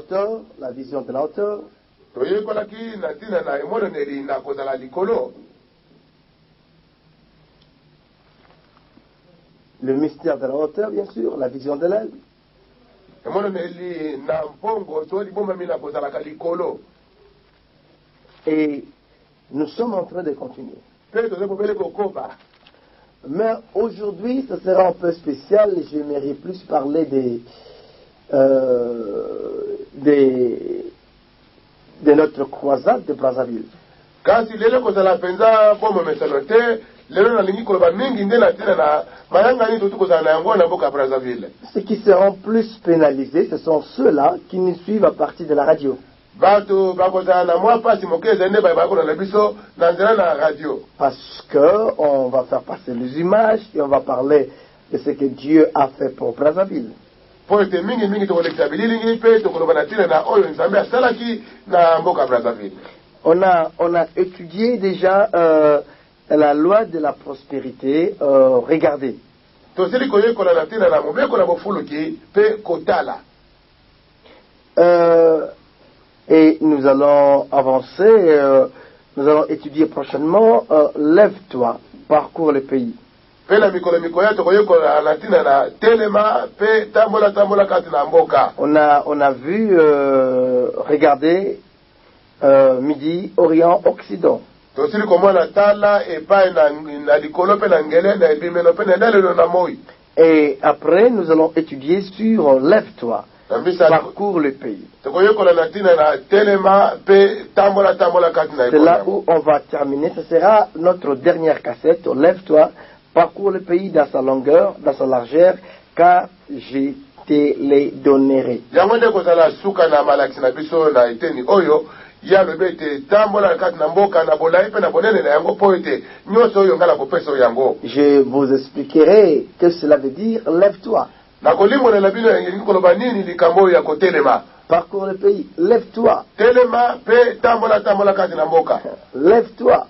hauteur, la vision de la hauteur. Le mystère de la hauteur, bien sûr, la vision de l'aile. Et nous sommes en train de continuer. Mais aujourd'hui, ce sera un peu spécial. J'aimerais plus parler de notre croisade de Brazzaville. Ceux qui seront plus pénalisés, ce sont ceux-là qui nous suivent à partir de la radio. Parce qu'on va faire passer les images et on va parler de ce que Dieu a fait pour Brazzaville. On a étudié déjà la loi de la prospérité. Regardez. Et nous allons avancer, nous allons étudier prochainement Lève-toi, parcours le pays. On a vu, regardez, Midi, Orient, Occident. Et après, nous allons étudier sur Lève-toi, parcours le pays. C'est là où on va terminer. Ce sera notre dernière cassette. Lève-toi, parcours le pays dans sa longueur, dans sa largeur, car je te les donnerai. Je vous expliquerai que cela veut dire lève-toi. Parcours le pays, lève-toi. Lève-toi.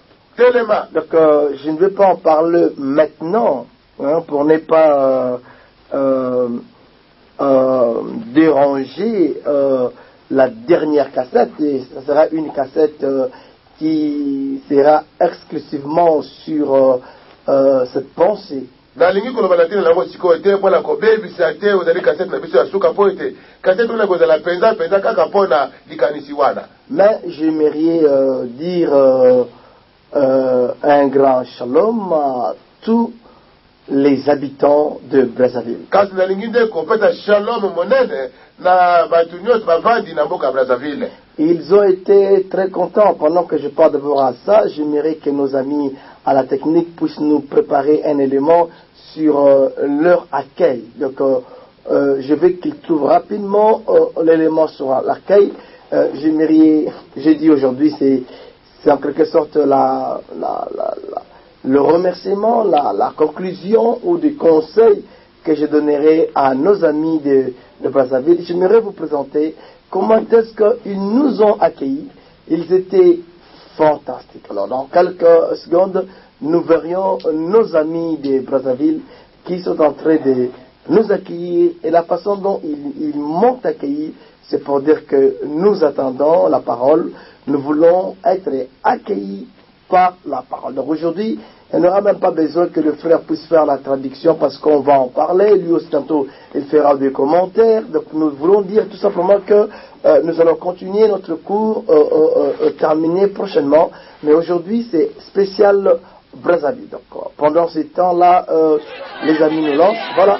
Donc je ne vais pas en parler maintenant, pour ne pas déranger la dernière cassette. Et ce sera une cassette qui sera exclusivement sur cette pensée. Mais j'aimerais dire un grand shalom à tous les habitants de Brazzaville. Ils ont été très contents. Pendant que je parle d'abord à ça, j'aimerais que nos amis à la technique puissent nous préparer un élément sur leur accueil. Donc, je veux qu'ils trouvent rapidement l'élément sur l'accueil. J'ai dit aujourd'hui, c'est en quelque sorte le remerciement, la conclusion ou des conseils que je donnerai à nos amis de Brazzaville. J'aimerais vous présenter comment est-ce qu'ils nous ont accueillis. Ils étaient fantastiques. Alors, dans quelques secondes, nous verrions nos amis de Brazzaville qui sont en train de nous accueillir. Et la façon dont ils m'ont accueilli, c'est pour dire que nous attendons la parole. Nous voulons être accueillis par la parole. Donc aujourd'hui, il n'aura même pas besoin que le frère puisse faire la traduction parce qu'on va en parler. Lui aussi, tantôt, il fera des commentaires. Donc nous voulons dire tout simplement que nous allons continuer notre cours, terminé prochainement. Mais aujourd'hui, c'est spécial Brazzaville. Donc pendant ces temps-là, les amis nous lancent. Voilà.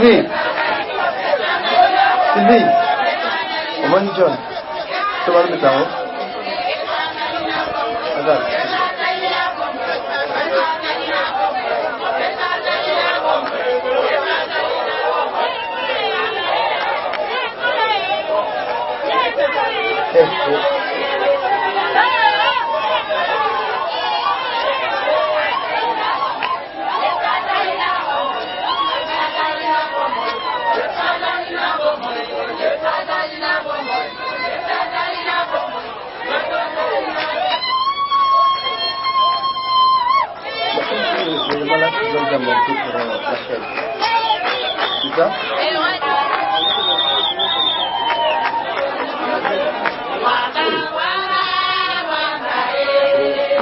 Sylvie. Sylvie. Comment dit John? Tu vas le mettre en haut. Regarde. C'est ça?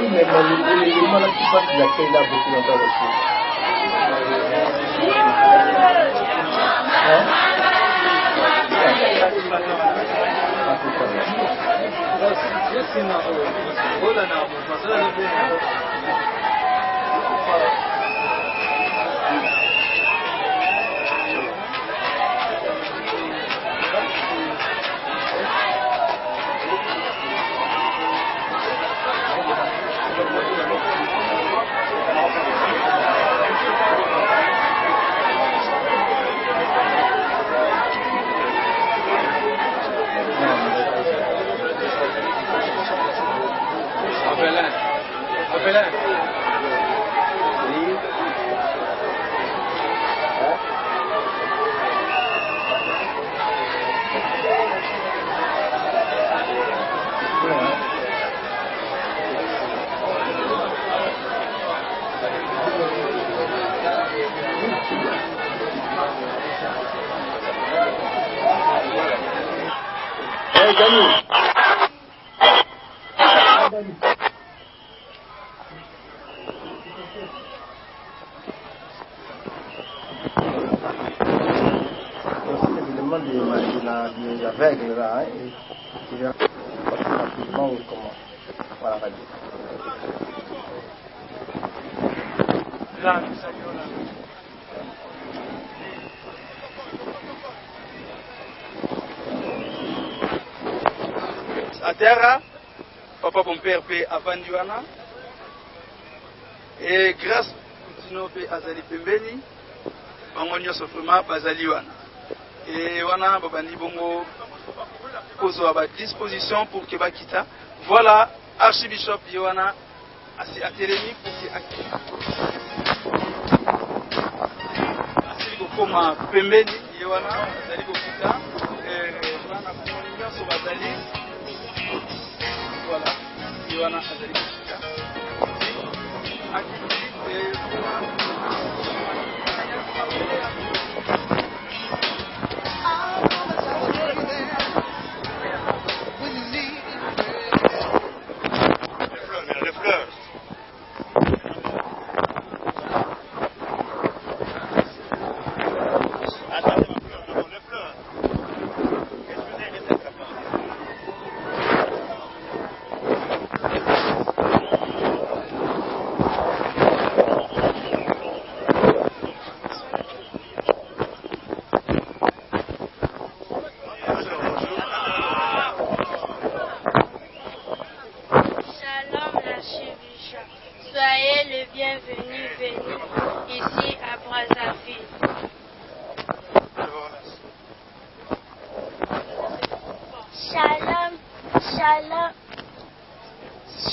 Mais les malades qui passent l'accueil là beaucoup longtemps aussi. Des aveugles là, hein, et qui vient rapidement ou comment. Voilà, vas-y. Là, nous saluons là. A terra, papa mon père pe avandiwana, et grâce continue pe azali pembeni, bango nyonso vraiment bazali wana. Et wana babandi bongo kozwa ba disposition pour que bakita. Voilà archibishop Yohana asi atelemi pour que akita. Asi kokoma pembeni Yohana azali kokita wana komoni nyonso bazali. Voilà Yohana azali kokita.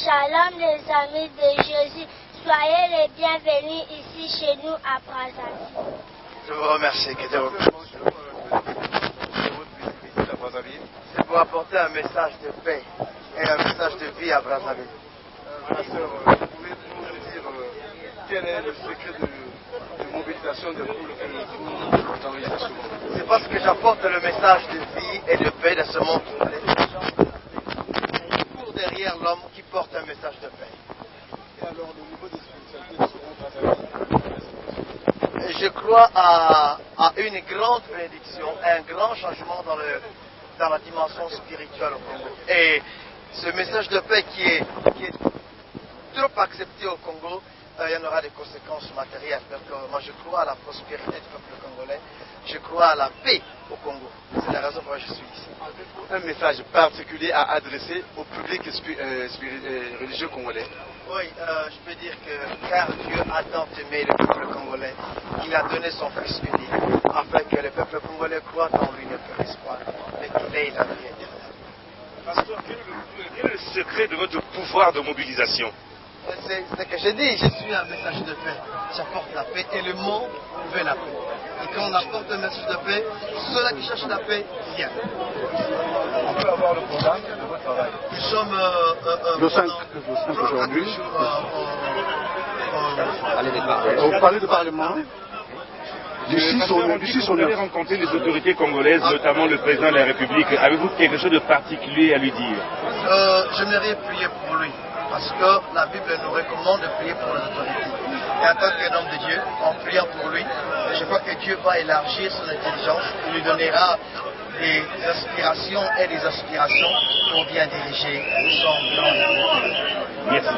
Shalom les amis de Jésus, soyez les bienvenus ici chez nous à Brazzaville. Je vous remercie, que Dieu vous bénisse. C'est pour apporter un message de paix et un message de vie à Brazzaville. Pasteur, vous pouvez nous dire quel est le secret de mobilisation de foule que vous enregistrez souvent? C'est parce que j'apporte le message de vie et de paix dans ce monde. Les gens courent derrière l'homme qui porte un message de paix. Et alors, le niveau de spiritualité seront Brazzaville? Je crois à une grande bénédiction, un grand changement dans la dimension spirituelle au Congo. Et ce message de paix qui est trop accepté au Congo il y en aura des conséquences matérielles. Donc, moi, je crois à la prospérité du peuple congolais. Je crois à la paix au Congo. C'est la raison pour laquelle je suis ici. Un message particulier à adresser au public religieux congolais. Oui, je peux dire que car Dieu a tant aimé le peuple congolais, qu'il a donné son Fils unique, afin que le peuple congolais croit en lui ne périsse pas, mais qu'il ait la vie éternelle. Pasteur, quel est le secret de votre pouvoir de mobilisation? C'est ce que je dis, je suis un message de paix. J'apporte la paix et le monde veut la paix. Et quand on apporte un message de paix, ceux-là qui cherchent la paix viennent. On peut avoir le programme de votre travail. Nous sommes le 5 aujourd'hui. Au palais du Parlement. D'ici on allait rencontrer les autorités congolaises, notamment le président de la République. Avez-vous quelque chose de particulier à lui dire? J'aimerais prier pour lui. Parce que la Bible nous recommande de prier pour les autorités. Et en tant qu'un homme de Dieu, en priant pour lui, je crois que Dieu va élargir son intelligence et lui donnera des inspirations et des aspirations pour bien diriger son grand état. Merci.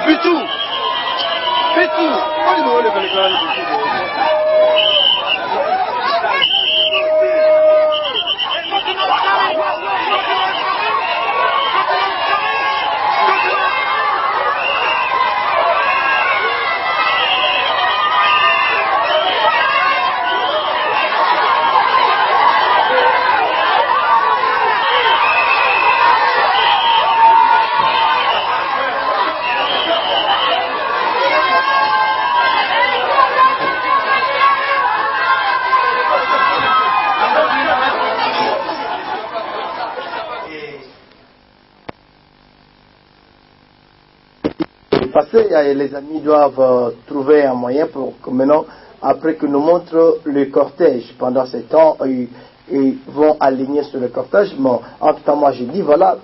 Pitou. Les amis doivent trouver un moyen pour que maintenant, après que nous montrent le cortège, pendant ce temps, ils vont aligner sur le cortège. Bon, en tout cas, moi j'ai dit, voilà,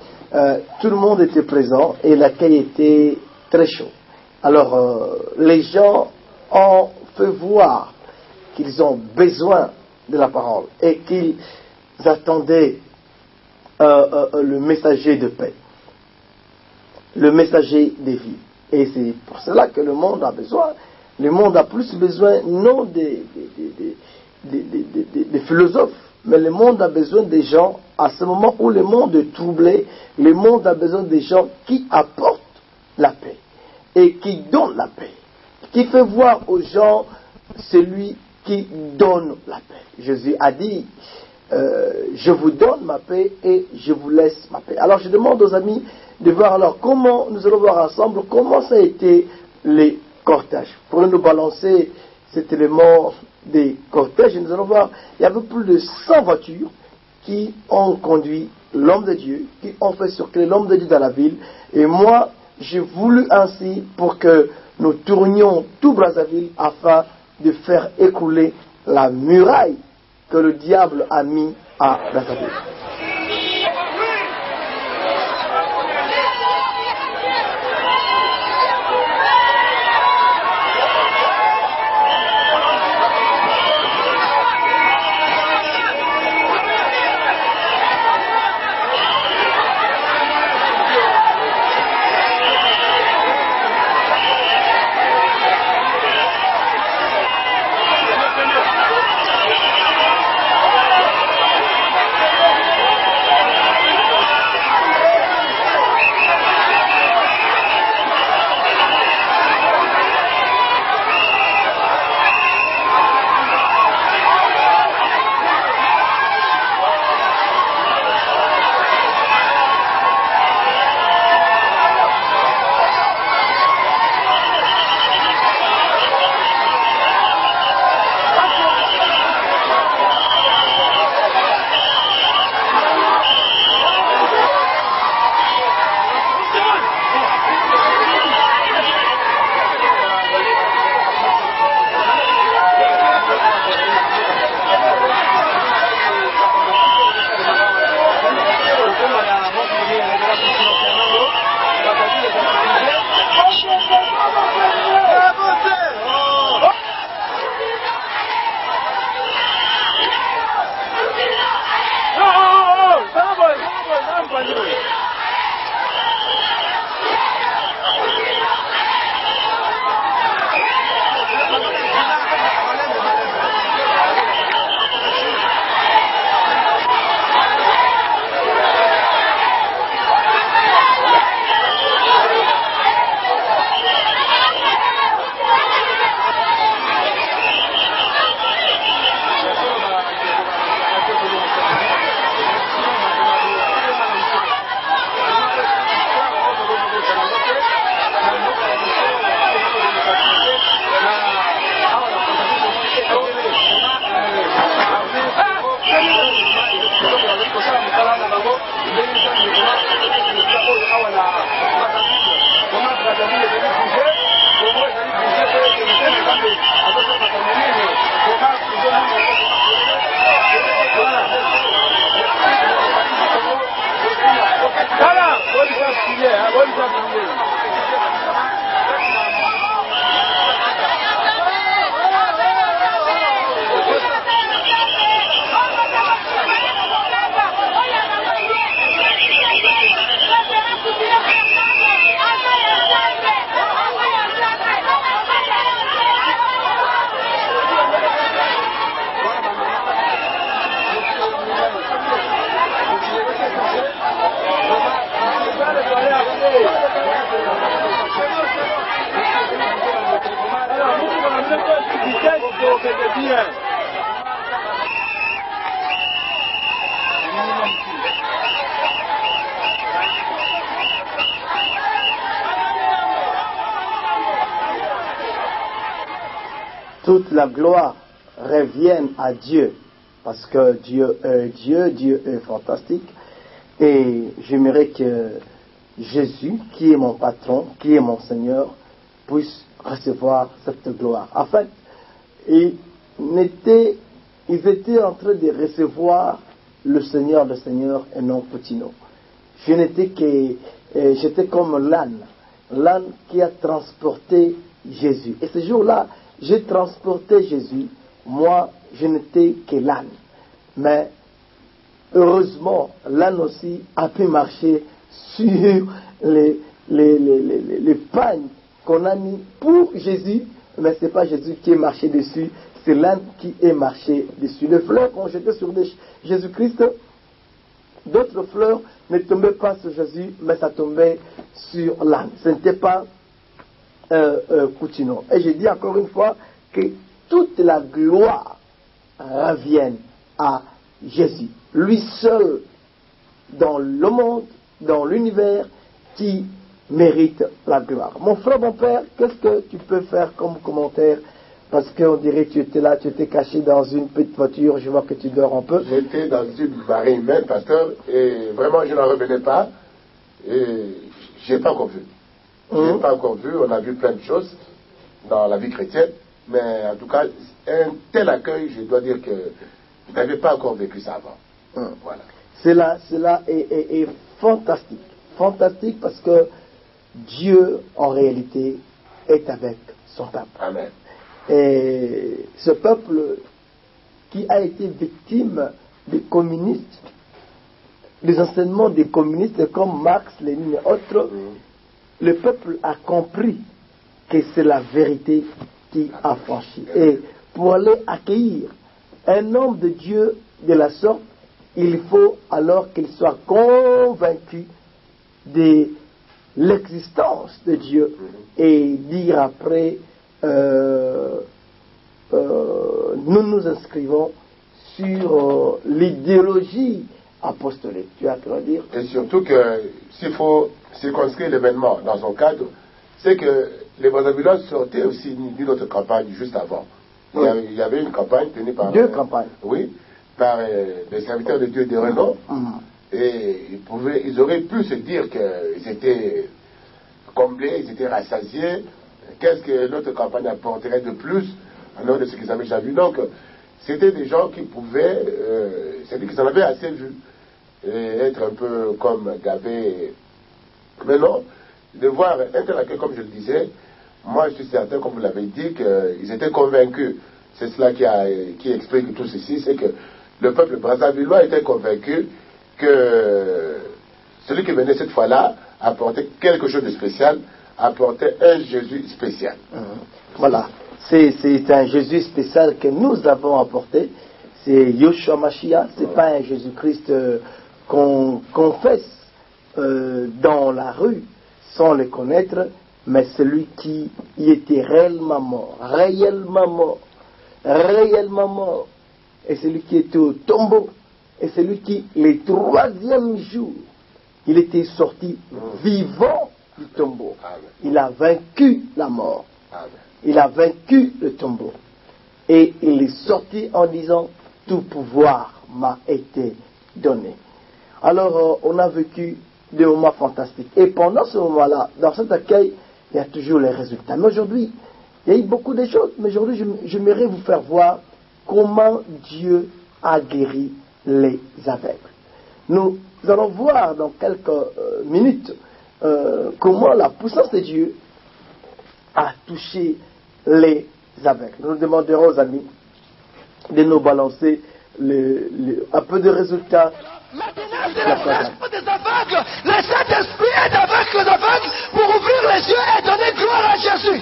tout le monde était présent et l'accueil était très chaud. Alors, les gens ont fait voir qu'ils ont besoin de la parole et qu'ils attendaient le messager de paix, le messager de vie. Et c'est pour cela que le monde a besoin. Le monde a plus besoin non des philosophes, mais le monde a besoin des gens, à ce moment où le monde est troublé, le monde a besoin des gens qui apportent la paix et qui donnent la paix, qui fait voir aux gens celui qui donne la paix. Jésus a dit, je vous donne ma paix et je vous laisse ma paix. Alors je demande aux amis de voir alors comment, nous allons voir ensemble comment ça a été les cortèges. Pour nous balancer cet élément des cortèges, nous allons voir, il y avait plus de 100 voitures qui ont conduit l'homme de Dieu, qui ont fait circuler l'homme de Dieu dans la ville. Et moi, j'ai voulu ainsi pour que nous tournions tout Brazzaville afin de faire écrouler la muraille que le diable a mis à Brazzaville. Toute la gloire revient à Dieu, parce que Dieu est fantastique. Et j'aimerais que Jésus, qui est mon patron, qui est mon Seigneur, puisse recevoir cette gloire. En fait, ils étaient en train de recevoir le Seigneur et non Poutino. J'étais comme l'âne qui a transporté Jésus. Et ce jour-là, j'ai transporté Jésus. Moi, je n'étais que l'âne. Mais heureusement, l'âne aussi a pu marcher sur les pagnes qu'on a mis pour Jésus. Mais ce n'est pas Jésus qui est marché dessus, c'est l'âne qui est marché dessus. Les fleurs ont jeté sur Jésus-Christ. D'autres fleurs ne tombaient pas sur Jésus, mais ça tombait sur l'âne. Ce n'était pas Poutino. Et je dis encore une fois que toute la gloire revienne à Jésus. Lui seul, dans le monde, dans l'univers, qui mérite la gloire. Mon frère, mon père, qu'est-ce que tu peux faire comme commentaire? Parce qu'on dirait que tu étais là, tu étais caché dans une petite voiture, je vois que tu dors un peu. J'étais dans une marée humaine, pasteur, et vraiment je n'en revenais pas, et je n'ai pas encore vu. Je n'ai pas encore vu, on a vu plein de choses dans la vie chrétienne, mais en tout cas, un tel accueil, je dois dire que je n'avais pas encore vécu ça avant. Voilà. Cela est fantastique. Fantastique parce que Dieu, en réalité, est avec son peuple. Amen. Et ce peuple qui a été victime des communistes, des enseignements des communistes comme Marx, Lénine et autres, le peuple a compris que c'est la vérité qui a franchi. Et pour aller accueillir un homme de Dieu de la sorte, il faut alors qu'il soit convaincu de l'existence de Dieu et dire après nous nous inscrivons sur l'idéologie apostolique. Tu as à dire. Et surtout que s'il faut circonscrire l'événement dans son cadre, c'est que les Brazzavillois sortaient aussi d'une autre campagne juste avant. Oui. Il y avait une campagne tenue par... Deux campagnes. Oui, par des serviteurs de Dieu de renom. Et ils auraient pu se dire qu'ils étaient comblés, ils étaient rassasiés. Qu'est-ce que notre campagne apporterait de plus alors de ce qu'ils avaient déjà vu? Donc, c'était des gens qui pouvaient, c'est-à-dire qu'ils en avaient assez vu, et être un peu comme Gabé. Mais non, de voir un tel accueil, comme je le disais, moi je suis certain, comme vous l'avez dit, qu'ils étaient convaincus. C'est cela qui explique tout ceci, c'est que le peuple brazzavillois était convaincu que celui qui venait cette fois-là apportait quelque chose de spécial, apportait un Jésus spécial. Voilà, c'est un Jésus spécial que nous avons apporté. C'est Yoshua Mashiach, c'est pas un Jésus-Christ qu'on confesse dans la rue sans le connaître, mais celui qui y était réellement mort, et celui qui était au tombeau, et celui qui, le troisième jour, il était sorti vivant du tombeau. Il a vaincu la mort. Il a vaincu le tombeau. Et il est sorti en disant, tout pouvoir m'a été donné. Alors, on a vécu des moments fantastiques. Et pendant ce moment-là, dans cet accueil, il y a toujours les résultats. Mais aujourd'hui, il y a eu beaucoup de choses. Mais aujourd'hui, j'aimerais vous faire voir comment Dieu a guéri les aveugles. Nous allons voir dans quelques minutes comment la puissance de Dieu a touché les aveugles. Nous demanderons aux amis de nous balancer un peu de résultats. Maintenant, c'est l'esprit des aveugles. Le Saint-Esprit est avec les aveugles pour ouvrir les yeux et donner gloire à Jésus.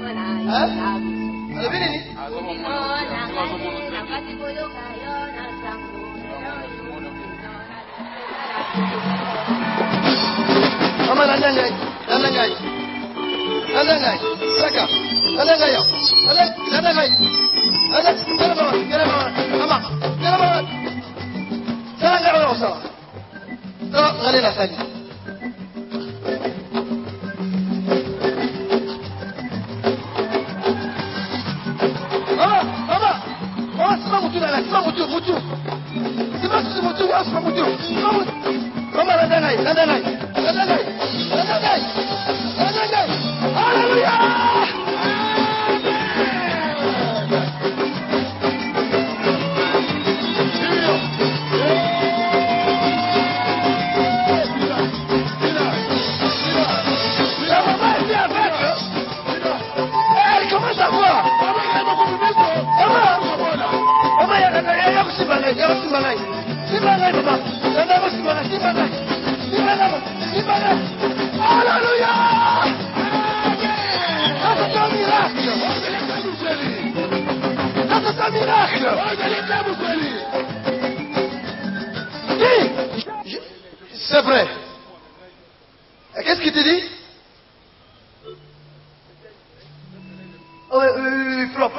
Voilà. Mama nanangai. Saka. Nanangai. C'est vrai. Qu'est-ce qu'il te dit? Oh, plan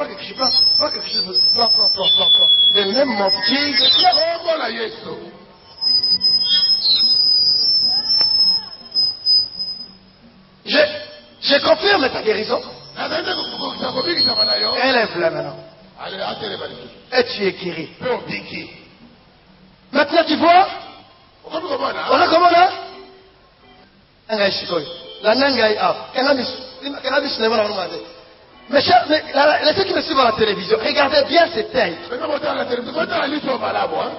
quelque chose. Plan. Le même mon petit. Je confirme ta guérison. Élève-la maintenant. Et tu es guéri. Maintenant tu vois? On a comment là? Mais ceux qui me suivent à la télévision, regardez bien cette taille.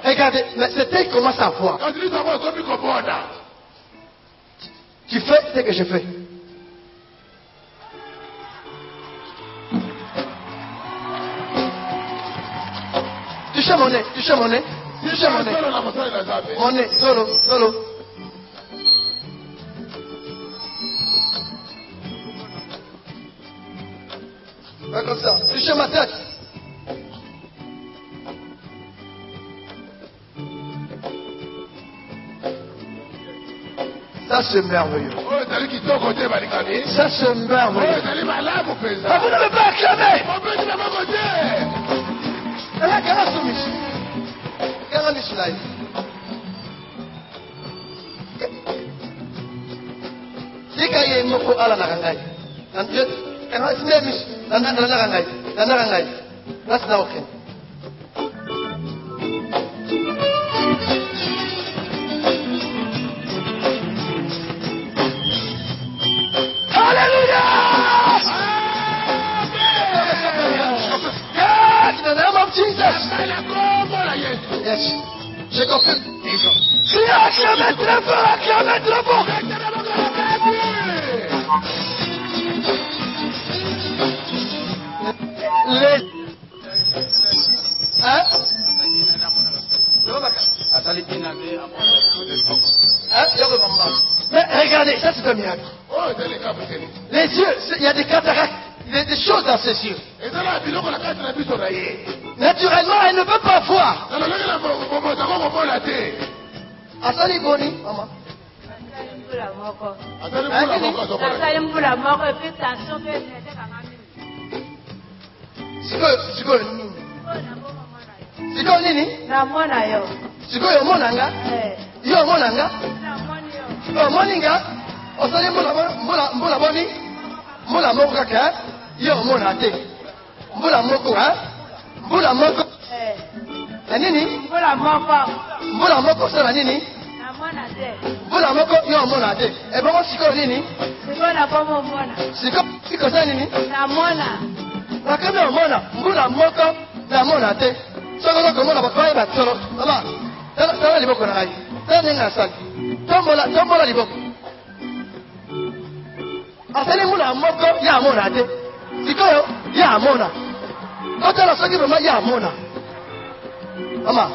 Regardez, mais cette taille commence à voir. Tu fais ce que je fais. Touchez mon nez. Mon nez, solo. Pas comme ça. Touchez ma tête. Ça c'est merveilleux. Ça c'est merveilleux. Ah, vous ne m'avez pas acclamé. Yes. J'ai compris. Acclamez très fort. Mais regardez, ça c'est un miracle. Les yeux, il y a des cataractes, il y a des choses dans ses yeux. Naturellement, elle ne peut pas voir. Asali boni, maman. Siko nini? Na mwana yo. Siko yo monanga? Yo monanga? Yo moninga? Osali mbula boni? Mbula moko kaka? Yo mona te. Mbula moko ha? Mbula moko? Na nini? Mbula moko sala nini? Na mona te. Mbula moko yo mona te. E bongo siko nini? Siko na bomo mona. Siko sala nini? Na mona. Nakame yo mona. Mbula moko na mona te. Soko komona bakwaye batolo. Baba. Tala liboko na ngai. Tala nga sala. Tombola liboko. Asali mbula moko ya mona te. Sikoyo ya mona. Otala soki mama ya mona. Mama.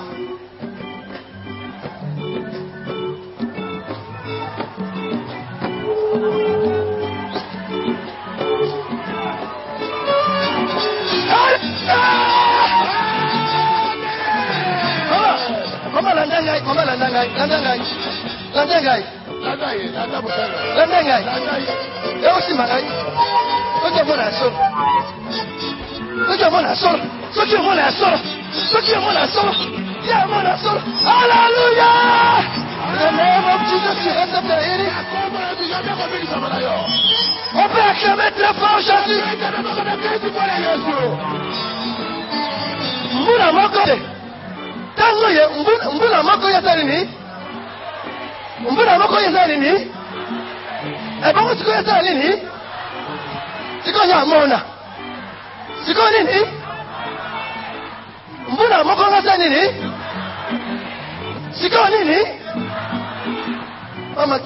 Ah! Maman Landangai. Landangai. Et aussi Marai. Ceux qui vont la sol. Ceux qui vont la sol. Ceux qui vont la sol. Ceux qui vont la sol. Il y a mon la sol. Alléluia. Le nom de Jésus qui reste derrière. On peut acclamer très fort Jésus. Mbuna moko. Tango ye mbuna moko ya salini. Mbuna moko ya salini. E bongo siko ya salini. Siko ya mona. Siko nini? Mbuna moko ya salini. Siko nini? Mama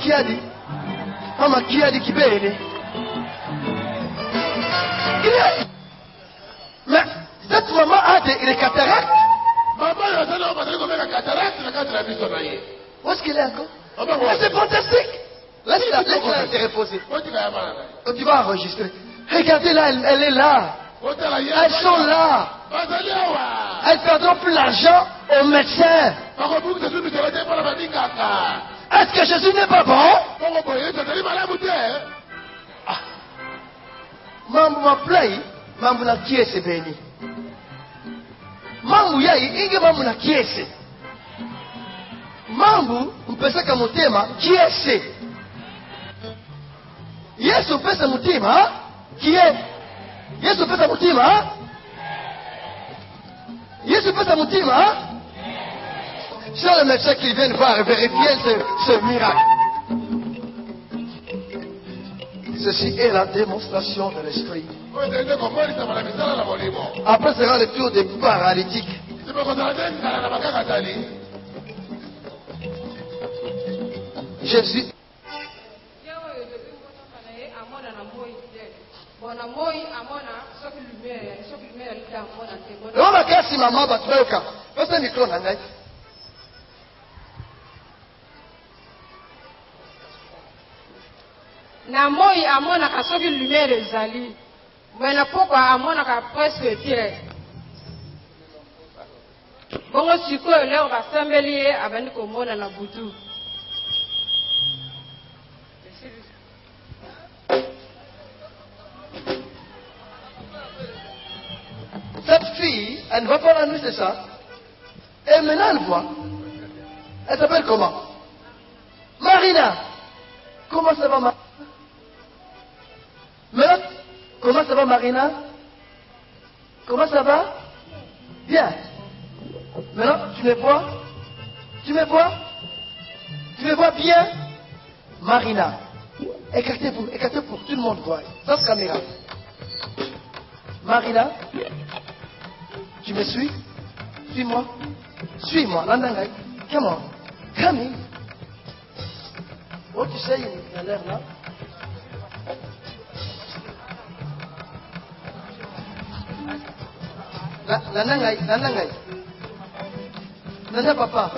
Kiadi Kibene. Mais cette maman a des cataractes. Où est-ce qu'elle est encore? C'est fantastique. Laisse-la se reposer. Tu vas enregistrer. Regardez là, elle est là. Elles sont là. Elles perdront plus l'argent aux médecins. Est-ce que Jésus n'est pas bon? Mambo maplai, mambo na kiese beni. Mambo yai, inge mambo na kiese. Mambo mpesaka mutema kiese. Yesu pesa mutima kie. Yesu pesa mutima. Yesu pesa mutima. C'est le médecin qui vient voir vérifier ce miracle. Ceci est la démonstration de l'esprit. Après sera le tour des paralytiques. Jésus. On a cassé maman batouka. Parce que micro n'a pas. Na moi amona ka soki lumière ezali mais na pokwa amona ka presque tire bongo sikoyo leo basambeli ye abandi komona na butu. Cette fille, elle ne va pas la nuit, c'est ça. Et maintenant elle voit. Elle s'appelle comment? Marina. Comment ça va, Marina? Mais comment ça va, Marina? Comment ça va? Bien. Maintenant, tu me vois? Tu me vois? Tu me vois bien? Marina. Écartez pour que tout le monde voit. Dans cette caméra. Marina. Tu me suis? Suis-moi. Suis-moi. Landangai. Come on. Come in. Oh, tu sais, il y a l'air là. Landangai. Nana papa.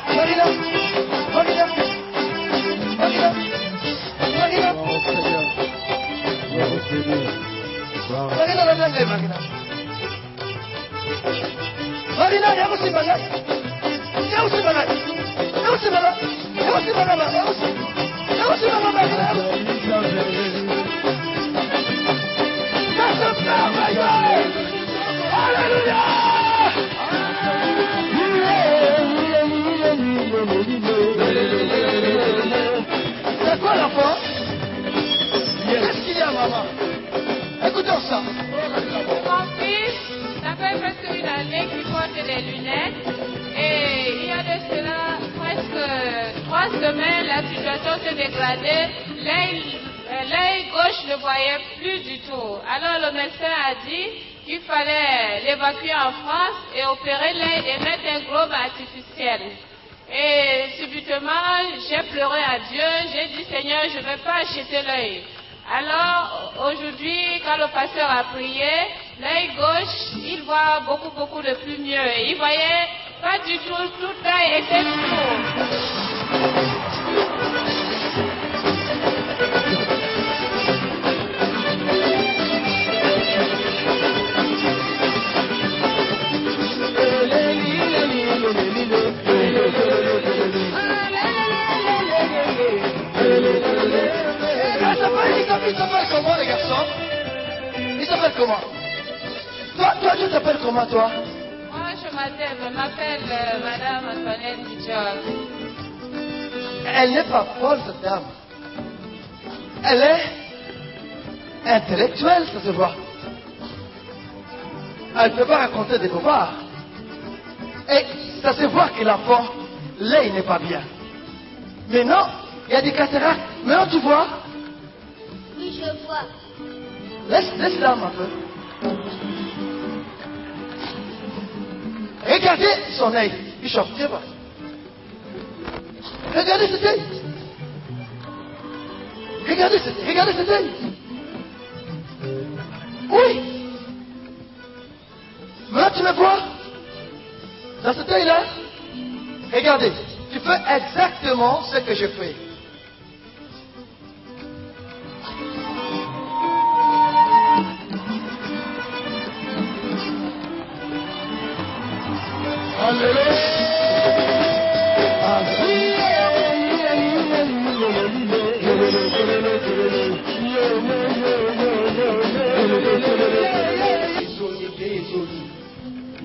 Marina. Marina, yako simanga. C'est quoi l'enfant? Qu'est-ce qu'il y a, maman? Écoutons ça. Mon fils, ça fait presque une année qu'il porte des lunettes et il y a de cela presque 3 semaines, la situation s'est dégradée. L'œil gauche ne voyait plus du tout. Alors le médecin a dit qu'il fallait l'évacuer en France et opérer l'œil et mettre un globe artificiel. Et subitement, j'ai pleuré à Dieu, j'ai dit Seigneur, je ne vais pas acheter l'œil. Alors aujourd'hui, quand le pasteur a prié, l'œil gauche, il voit beaucoup de plus mieux. Il voyait pas du tout l'œil était flou. comment? Toi, tu t'appelles comment, toi? Moi, je m'appelle Madame Antoinette Dijon. Elle n'est pas folle, cette dame. Elle est intellectuelle, ça se voit. Elle ne peut pas raconter des bobards. Et ça se voit que l'enfant, là, il n'est pas bien. Mais non, il y a des cataractes. Mais non, tu vois? Oui, je vois. Laisse l'âme un peu. Regardez son œil. Bishop, tiens voir. Regardez cet œil. Regardez cet œil. Oui. Maintenant, tu me vois? Dans cet œil-là? Regardez. Tu fais exactement ce que je fais.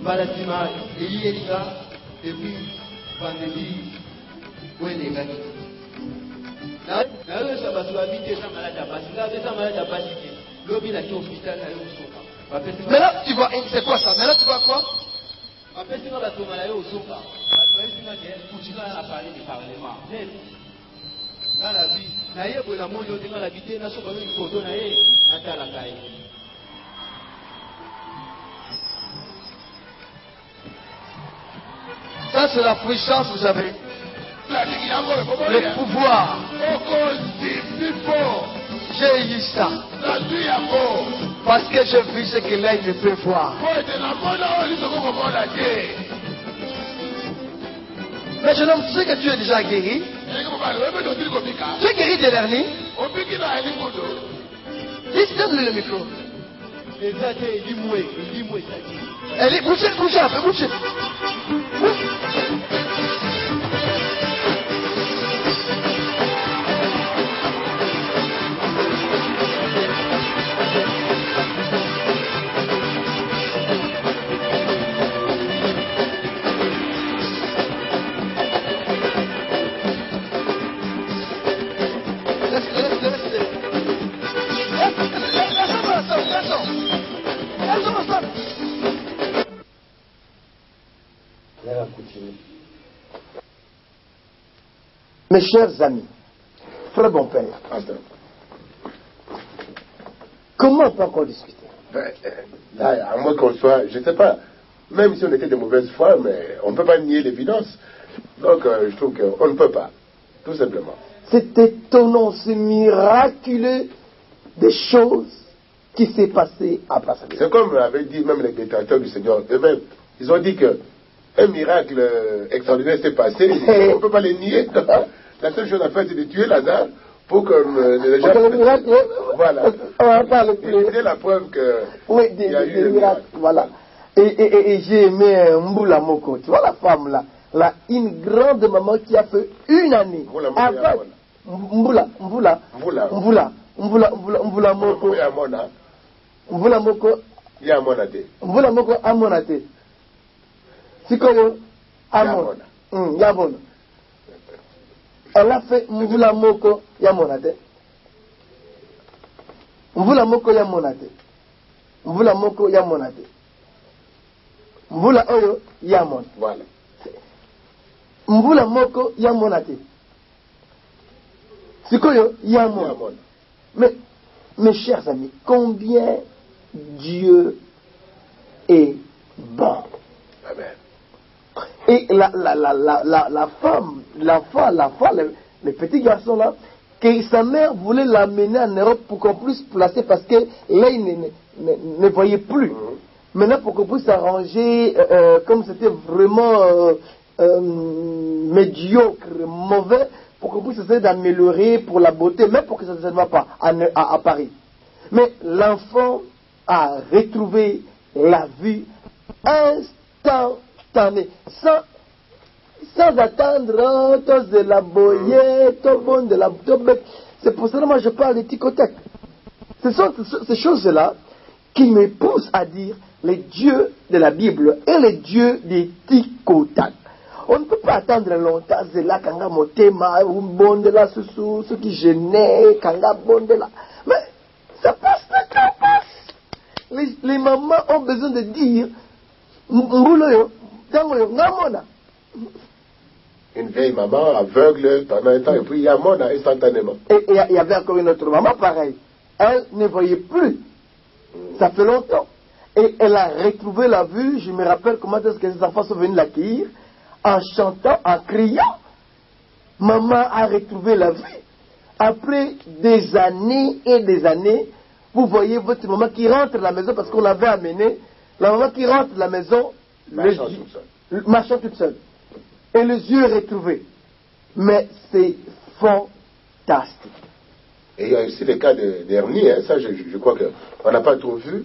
Balatima, Elika, et puis Vandélie, où est les gars? Là, ça va se habiter, ça malade à passer. Là, ça malade à passer. L'objet là qui est au hôpital, là, où mais là, tu vois, c'est quoi ça? Mais là, tu vois quoi? Après, sinon, la tombe là, au sofa. Continue à parler du Parlement. Dans la vie, là, il y a pour la monde, il y a l'habité, là, sur une photo, là, il y a la caille. Ça, c'est la puissance, vous savez. Le pouvoir. J'ai eu ça. Parce que j'ai vu ce que l'œil ne peut voir. Mais jeune homme, tu sais que tu es déjà guéri. Tu es guéri de l'hernie. Donne-lui le micro. Elle est bougez un peu, bougez. Mes chers amis, frère bon père, comment on peut encore discuter? Là, à moins qu'on soit, je ne sais pas, même si on était de mauvaise foi, mais on ne peut pas nier l'évidence. Donc, je trouve qu'on ne peut pas, tout simplement. C'est étonnant, c'est miraculeux des choses qui s'est passées à Brazzaville. C'est comme avait dit même les détracteurs du Seigneur eux-mêmes. Ils ont dit que un miracle extraordinaire s'est passé, on ne peut pas les nier. La seule chose à faire, c'est de tuer Lazare pour que les gens... Voilà. On va parler plus. C'est la preuve que... Oui, des miracles. Voilà. Et j'ai aimé Mboula Moko. Tu vois la femme là, une grande maman qui a fait une année. Mboula Moko. Mboula Moko. Mboula Moko Amonate. Sikoyo Amon. Yamon. Elle a fait Mvula Moko Yamonate. Mvula Moko Yamonate. Mvula Moko Yamonate. Mvula Oyo Yamon. Voilà. Mvula Moko Yamonate. Sikoyo Yamon. Mais, mes chers amis, combien Dieu est bon. Amen. Et la femme, l'enfant, le petit garçon là, que sa mère voulait l'amener en Europe pour qu'on puisse placer parce que là il ne voyait plus. Maintenant pour qu'on puisse s'arranger, comme c'était vraiment médiocre, mauvais, pour qu'on puisse essayer d'améliorer pour la beauté, même pour que ça ne se voit pas à Paris. Mais l'enfant a retrouvé la vue instantanément. Sans attendre, tous de la boyer, tout le monde de la bête. C'est pour ça que moi je parle de ticotec. Ce sont ces choses-là qui me pousse à dire les dieux de la Bible et les dieux des Tikotan. On ne peut pas attendre longtemps, c'est là, Kanga Motema, Bondela, ce qui gênait, Kanga Bondela. Mais ça passe, le temps passe. Les mamans ont besoin de dire, une vieille maman aveugle pendant un temps, et puis il y a Mona instantanément. Et il y avait encore une autre maman pareille. Elle ne voyait plus. Ça fait longtemps. Et elle a retrouvé la vue. Je me rappelle comment est-ce que ses enfants sont venus l'accueillir. En chantant, en criant. Maman a retrouvé la vue. Après des années et des années, vous voyez votre maman qui rentre à la maison parce qu'on l'avait amenée. La maman qui rentre à la maison, marchant toute seule. Et les yeux retrouvés. Mais c'est fantastique. Et il y a aussi le cas d'Ernie, hein, ça je crois qu'on n'a pas trop vu.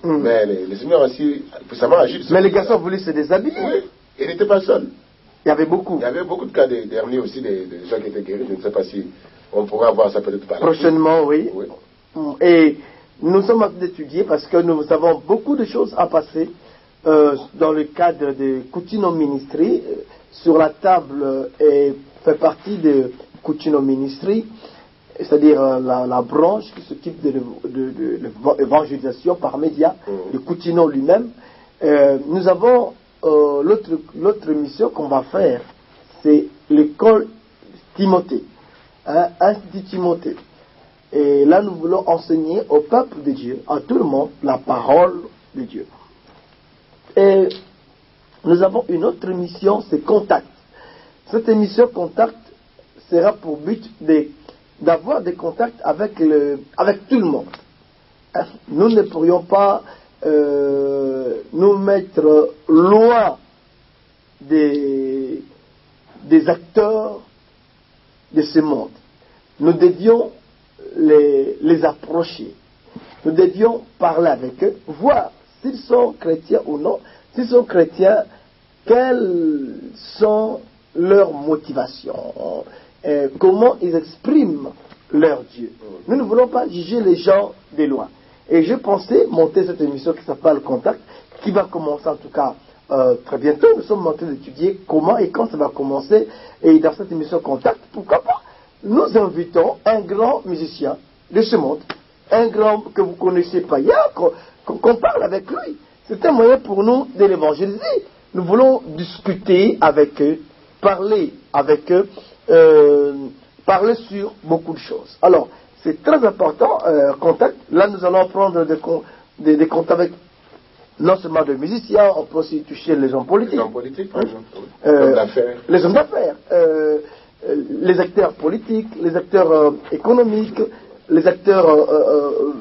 Mais les seigneurs aussi, puissamment agi. Mais les garçons voulaient se déshabiller. Oui, il n'était pas seul. Il y avait beaucoup. Il y avait beaucoup de cas d'Ernie aussi, des gens qui étaient guéris. Je ne sais pas si on pourra voir ça peut-être par la suite. Prochainement, oui. Et nous sommes en train d'étudier parce que nous avons beaucoup de choses à passer dans le cadre de Coutinho Ministry. Sur la table fait partie de Coutinho Ministry, c'est-à-dire la branche qui s'occupe de l'évangélisation par médias de Coutinho lui-même. Nous avons l'autre mission qu'on va faire, c'est l'école Timothée, Institut Timothée. Et là, nous voulons enseigner au peuple de Dieu, à tout le monde, la parole de Dieu. Et nous avons une autre mission, c'est Contact. Cette mission Contact sera pour but d'avoir des contacts avec tout le monde. Nous ne pourrions pas nous mettre loin des acteurs de ce monde. Nous devions les approcher. Nous devions parler avec eux, voir s'ils sont chrétiens ou non. S'ils sont chrétiens, quelles sont leurs motivations, comment ils expriment leur Dieu. Nous ne voulons pas juger les gens de loin. Et je pensais monter cette émission qui s'appelle Contact, qui va commencer en tout cas très bientôt. Nous sommes en train d'étudier comment et quand ça va commencer. Et dans cette émission Contact, pourquoi pas, nous invitons un grand musicien de ce monde, un grand que vous connaissez pas hier, qu'on parle avec lui. C'est un moyen pour nous de l'évangéliser. Nous voulons discuter avec eux, parler avec eux, parler sur beaucoup de choses. Alors, c'est très important, contact. Là, nous allons prendre des contacts avec non seulement des musiciens, on peut aussi toucher les hommes politiques. Les hommes politiques, par exemple. Les hommes d'affaires. Les hommes d'affaires. Les acteurs politiques, les acteurs économiques, les acteurs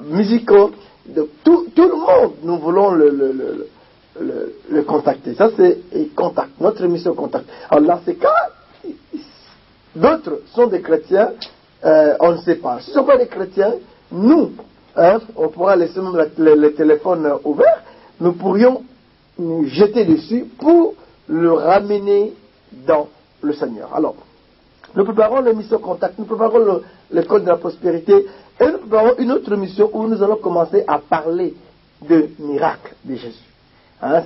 musicaux. De tout le monde, nous voulons le contacter. Ça, c'est Contact, notre émission Contact. Alors, dans ces cas, d'autres sont des chrétiens, on ne sait pas. Si ce ne sont pas des chrétiens, nous, on pourra laisser le téléphone ouvert, nous pourrions nous jeter dessus pour le ramener dans le Seigneur. Alors, nous préparons l'émission Contact, nous préparons le code de la prospérité, et nous préparons une autre mission où nous allons commencer à parler de miracles de Jésus.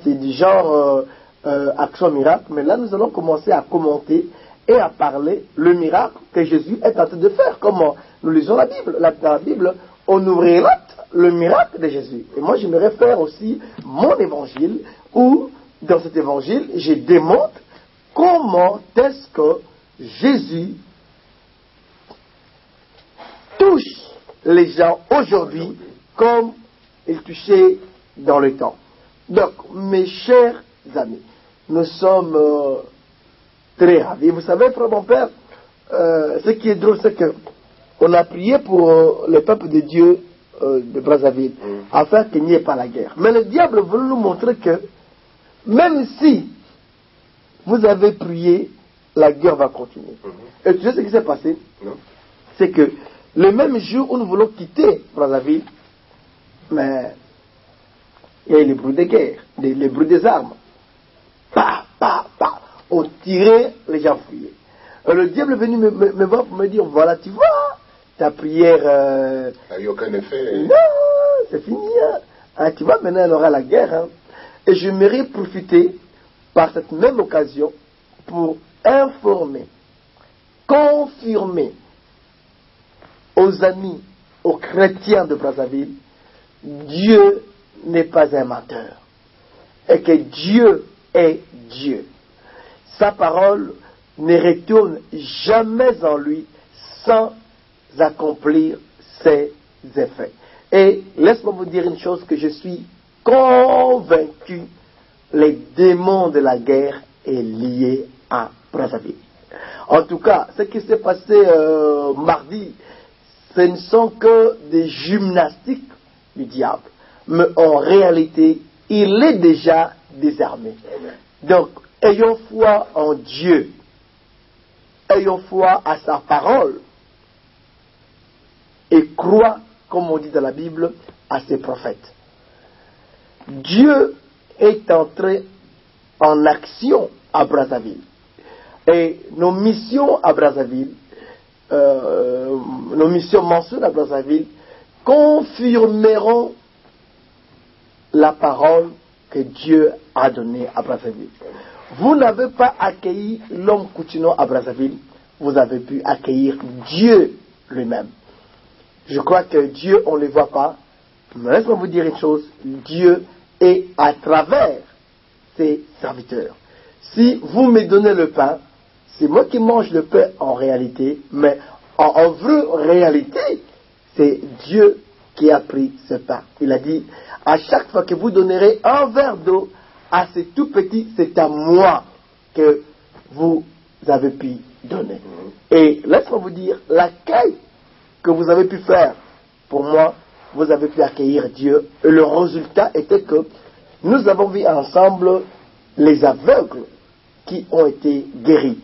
C'est du genre action miracle, mais là nous allons commencer à commenter et à parler le miracle que Jésus est en train de faire. Comment nous lisons la Bible. Dans la Bible, on nous relate le miracle de Jésus. Et moi, j'aimerais faire aussi mon évangile, où dans cet évangile, je démontre comment est-ce que Jésus touche les gens aujourd'hui comme il touchait dans le temps. Donc, mes chers amis, nous sommes très ravis. Vous savez, frère mon père, ce qui est drôle, c'est qu'on a prié pour le peuple de Dieu de Brazzaville, afin qu'il n'y ait pas la guerre. Mais le diable veut nous montrer que, même si vous avez prié, la guerre va continuer. Et tu sais ce qui s'est passé? C'est que le même jour où nous voulons quitter Brazzaville, mais il y a eu les bruits de guerre, les bruits des armes. On tirait, les gens fuyaient. Et le diable est venu me voir pour me dire, voilà, tu vois, ta prière... n'a eu aucun effet. Non, c'est fini. Hein, tu vois, maintenant, il y aura la guerre. Hein. Et j'aimerais profiter par cette même occasion pour informer, confirmer aux amis, aux chrétiens de Brazzaville, Dieu n'est pas un menteur. Et que Dieu est Dieu. Sa parole ne retourne jamais en lui sans accomplir ses effets. Et laisse-moi vous dire une chose, que je suis convaincu, les démons de la guerre est lié à Brazzaville. En tout cas, ce qui s'est passé mardi, ce ne sont que des gymnastiques du diable. Mais en réalité, il est déjà désarmé. Donc, ayons foi en Dieu. Ayons foi à sa parole. Et crois, comme on dit dans la Bible, à ses prophètes. Dieu est entré en action à Brazzaville. Et nos missions à Brazzaville, nos missions mensuelles à Brazzaville, confirmeront la parole que Dieu a donnée à Brazzaville. Vous n'avez pas accueilli l'homme Coutinho à Brazzaville, vous avez pu accueillir Dieu lui-même. Je crois que Dieu, on ne le voit pas, mais laisse-moi vous dire une chose, Dieu est à travers ses serviteurs. Si vous me donnez le pain, c'est moi qui mange le pain en réalité, mais en vraie réalité, c'est Dieu qui a pris ce pain. Il a dit, à chaque fois que vous donnerez un verre d'eau à ces tout petits, c'est à moi que vous avez pu donner. Et laisse-moi vous dire, l'accueil que vous avez pu faire, pour moi, vous avez pu accueillir Dieu. Et le résultat était que nous avons vu ensemble les aveugles qui ont été guéris,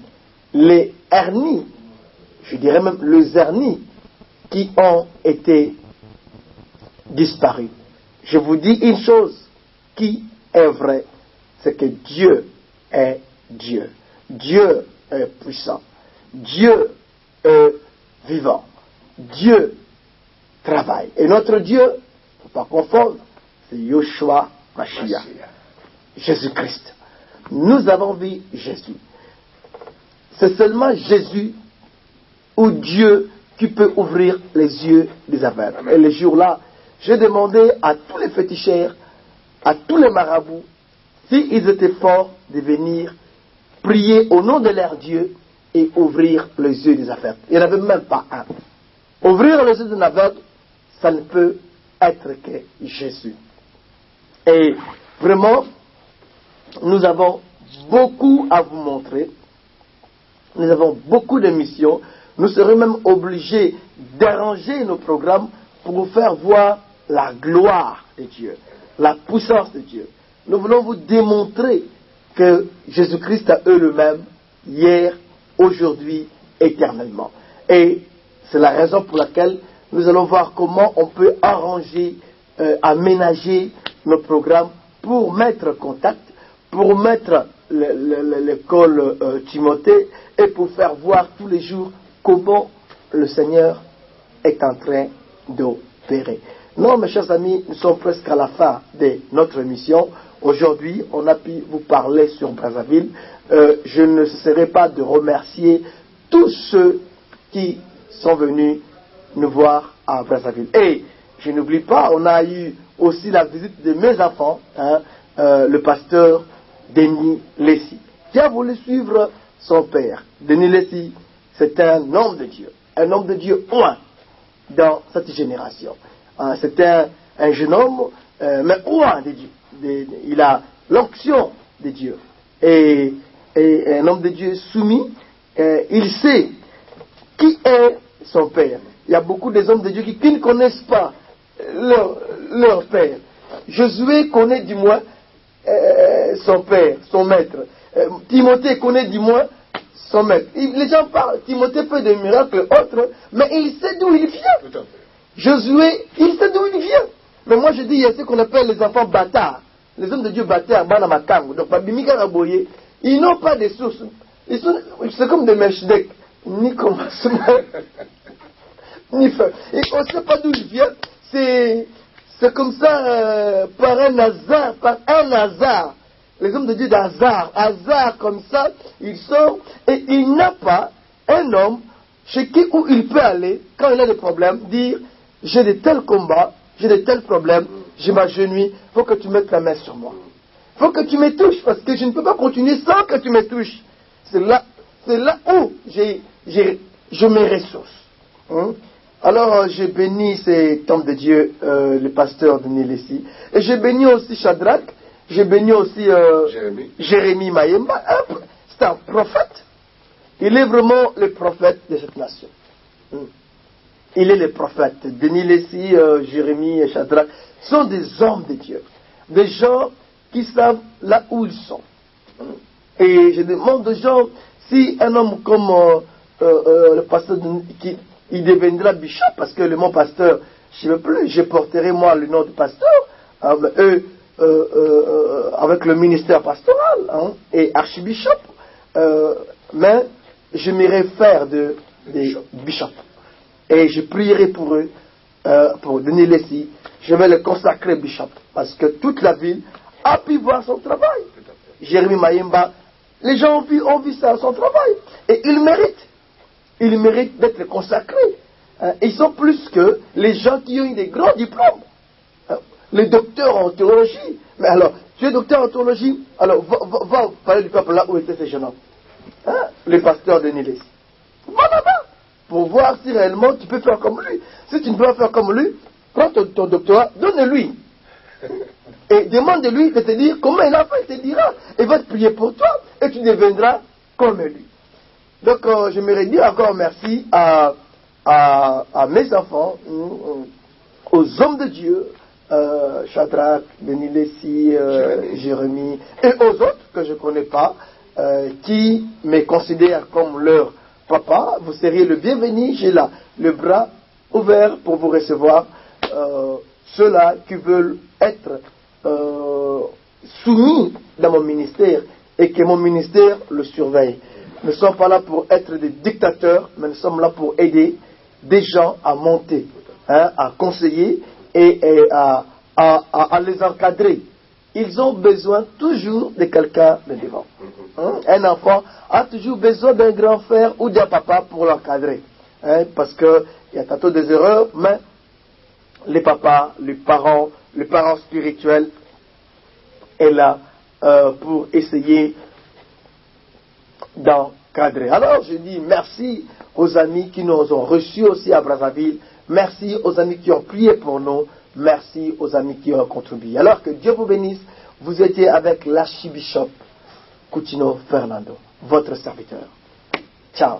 les hernies, je dirais même les hernies qui ont été disparus. Je vous dis une chose qui est vraie, c'est que Dieu est Dieu. Dieu est puissant. Dieu est vivant. Dieu travaille. Et notre Dieu, il ne faut pas confondre, c'est Yoshua Mashiach, Jésus-Christ. Nous avons vu Jésus. C'est seulement Jésus ou Dieu qui peut ouvrir les yeux des aveugles. Et le jour-là, j'ai demandé à tous les féticheurs, à tous les marabouts, s'ils étaient forts de venir prier au nom de leur Dieu et ouvrir les yeux des aveugles. Il n'y en avait même pas un. Ouvrir les yeux d'un aveugle, ça ne peut être que Jésus. Et vraiment, nous avons beaucoup à vous montrer. Nous avons beaucoup de missions. Nous serons même obligés d'arranger nos programmes pour vous faire voir la gloire de Dieu, la puissance de Dieu. Nous voulons vous démontrer que Jésus-Christ a eux le même, hier, aujourd'hui, éternellement. Et c'est la raison pour laquelle nous allons voir comment on peut arranger, aménager nos programmes pour mettre contact, pour mettre l'école Timothée et pour faire voir tous les jours comment le Seigneur est en train d'opérer. Non, mes chers amis, nous sommes presque à la fin de notre émission. Aujourd'hui, on a pu vous parler sur Brazzaville. Je ne cesserai pas de remercier tous ceux qui sont venus nous voir à Brazzaville. Et je n'oublie pas, on a eu aussi la visite de mes enfants, le pasteur Denis Lessi, qui a voulu suivre son père. Denis Lessi, c'est un homme de Dieu oint dans cette génération. C'est un jeune homme, mais oint de Dieu. Il a l'onction de Dieu. Et un homme de Dieu soumis, il sait qui est son père. Il y a beaucoup d'hommes de Dieu qui ne connaissent pas leur père. Josué connaît du moins son père, son maître. Timothée connaît du moins son maître. Les gens parlent, Timothée fait des miracles autres, mais il sait d'où il vient. Josué, il sait d'où il vient. Mais moi je dis, il y a ce qu'on appelle les enfants bâtards. Les hommes de Dieu bâtards, donc ils n'ont pas de sources. C'est comme des Melchizedek, ni commencement, ni fin. Et on ne sait pas d'où il vient. C'est C'est comme ça, par un hasard. Les hommes de Dieu hasard comme ça, il sort et il n'a pas un homme chez qui où il peut aller, quand il a des problèmes, dire j'ai de tels combats, j'ai de tels problèmes, je m'agenouille, il faut que tu mettes la main sur moi. Il faut que tu me touches parce que je ne peux pas continuer sans que tu me touches. C'est là où je me ressource. Alors, j'ai béni cet homme de Dieu, le pasteur de Nilessi. Et j'ai béni aussi Shadrach. J'ai béni aussi Jérémie Mayemba. C'est un prophète. Il est vraiment le prophète de cette nation. Il est le prophète. Denis Lessi, Jérémie et Shadrach sont des hommes de Dieu. Des gens qui savent là où ils sont. Et je demande aux gens, si un homme comme le pasteur il deviendra bishop, parce que le mot pasteur, je ne veux plus, je porterai moi le nom de pasteur, avec le ministère pastoral, et archibishop, mais je m'irai faire des bishops. Et je prierai pour eux, pour Denis Lessi, je vais le consacrer bishop, parce que toute la ville a pu voir son travail. Jérémie Mayemba, les gens ont vu ça, son travail, et il mérite d'être consacrés. Ils sont plus que les gens qui ont eu des grands diplômes. Les docteurs en théologie. Mais alors, tu es docteur en théologie, alors va parler du peuple là où étaient ces jeunes hommes. Les pasteurs de Niles. Va là-bas pour voir si réellement tu peux faire comme lui. Si tu ne peux pas faire comme lui, prends ton doctorat, donne-lui. Et demande-lui de te dire comment il a fait, il te dira. Il va te prier pour toi et tu deviendras comme lui. Donc, j'aimerais dire encore merci à mes enfants, aux hommes de Dieu, Shadrach, Denis Lessi, Jérémie, et aux autres que je ne connais pas, qui me considèrent comme leur papa. Vous seriez le bienvenu. J'ai là le bras ouvert pour vous recevoir. Ceux-là qui veulent être soumis dans mon ministère et que mon ministère le surveille. Nous ne sommes pas là pour être des dictateurs, mais nous sommes là pour aider des gens à monter, à conseiller et à les encadrer. Ils ont besoin toujours de quelqu'un de devant. Un enfant a toujours besoin d'un grand frère ou d'un papa pour l'encadrer. Parce qu'il y a tantôt des erreurs, mais les papas, les parents spirituels est là pour essayer d'encadrer. Alors je dis merci aux amis qui nous ont reçus aussi à Brazzaville. Merci aux amis qui ont prié pour nous. Merci aux amis qui ont contribué. Alors que Dieu vous bénisse. Vous étiez avec l'archibishop Coutinho Fernando, votre serviteur. Ciao.